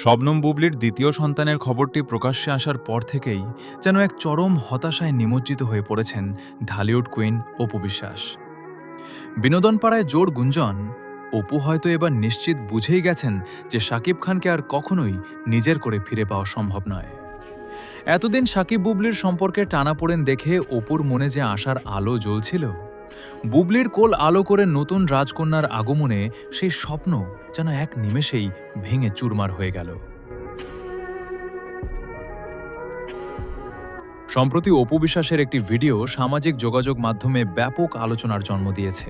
শবনম বুবলির দ্বিতীয় সন্তানের খবরটি প্রকাশ্যে আসার পর থেকেই যেন এক চরম হতাশায় নিমজ্জিত হয়ে পড়েছেন ঢালিউড কুইন অপু বিশ্বাস। বিনোদন পাড়ায় জোর গুঞ্জন, অপু হয়তো এবার নিশ্চিত বুঝেই গেছেন যে শাকিব খানকে আর কখনোই নিজের করে ফিরে পাওয়া সম্ভব নয়। এতদিন শাকিব বুবলির সম্পর্কে টানাপোড়েন দেখে অপুর মনে যে আশার আলো জ্বলছিল, বুবলির কোল আলো করে নতুন রাজকন্যার আগমনে সেই স্বপ্ন যেন এক নিমেষেই ভেঙে চুরমার হয়ে গেল। সম্প্রতি অপু বিশ্বাসের একটি ভিডিও সামাজিক যোগাযোগ মাধ্যমে ব্যাপক আলোচনার জন্ম দিয়েছে।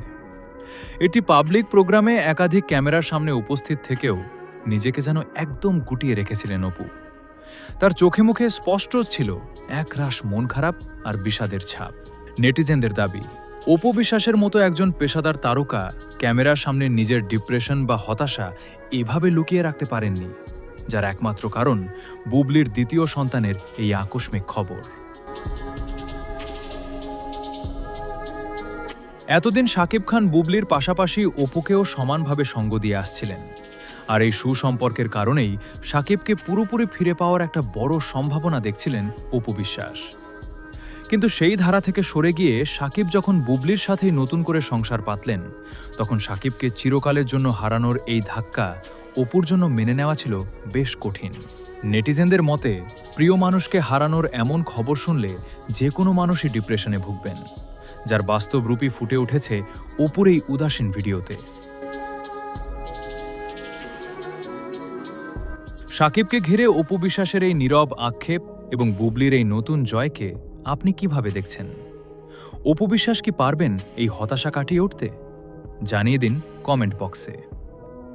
এটি পাবলিক প্রোগ্রামে একাধিক ক্যামেরার সামনে উপস্থিত থেকেও নিজেকে যেন একদম গুটিয়ে রেখেছিলেন অপু। তার চোখে মুখে স্পষ্ট ছিল একরাশ মন খারাপ আর বিষাদের ছাপ। নেটিজেনদের দাবি, অপু বিশ্বাসের মতো একজন পেশাদার তারকা ক্যামেরার সামনে নিজের ডিপ্রেশন বা হতাশা এভাবে লুকিয়ে রাখতে পারেননি, যার একমাত্র কারণ বুবলির দ্বিতীয় সন্তানের এই আকস্মিক খবর। এতদিন শাকিব খান বুবলির পাশাপাশি অপুকেও সমানভাবে সঙ্গ দিয়ে আসছিলেন, আর এই সুসম্পর্কের কারণেই শাকিবকে পুরোপুরি ফিরে পাওয়ার একটা বড় সম্ভাবনা দেখছিলেন অপু বিশ্বাস। কিন্তু সেই ধারা থেকে সরে গিয়ে শাকিব যখন বুবলির সাথেই নতুন করে সংসার পাতলেন, তখন শাকিবকে চিরকালের জন্য হারানোর এই ধাক্কা অপুর জন্য মেনে নেওয়া ছিল বেশ কঠিন। নেটিজেনদের মতে, প্রিয় মানুষকে হারানোর এমন খবর শুনলে যে কোনো মানুষই ডিপ্রেশনে ভুগবেন, যার বাস্তব রূপই ফুটে উঠেছে অপুর এই উদাসীন ভিডিওতে। শাকিবকে ঘিরে অপু বিশ্বাসের এই নীরব আক্ষেপ এবং বুবলির এই নতুন জয়কে আপনি কিভাবে দেখছেন? অপু বিশ্বাস কি পারবেন এই হতাশা কাটিয়ে উঠতে? জানিয়ে দিন কমেন্ট বক্সে।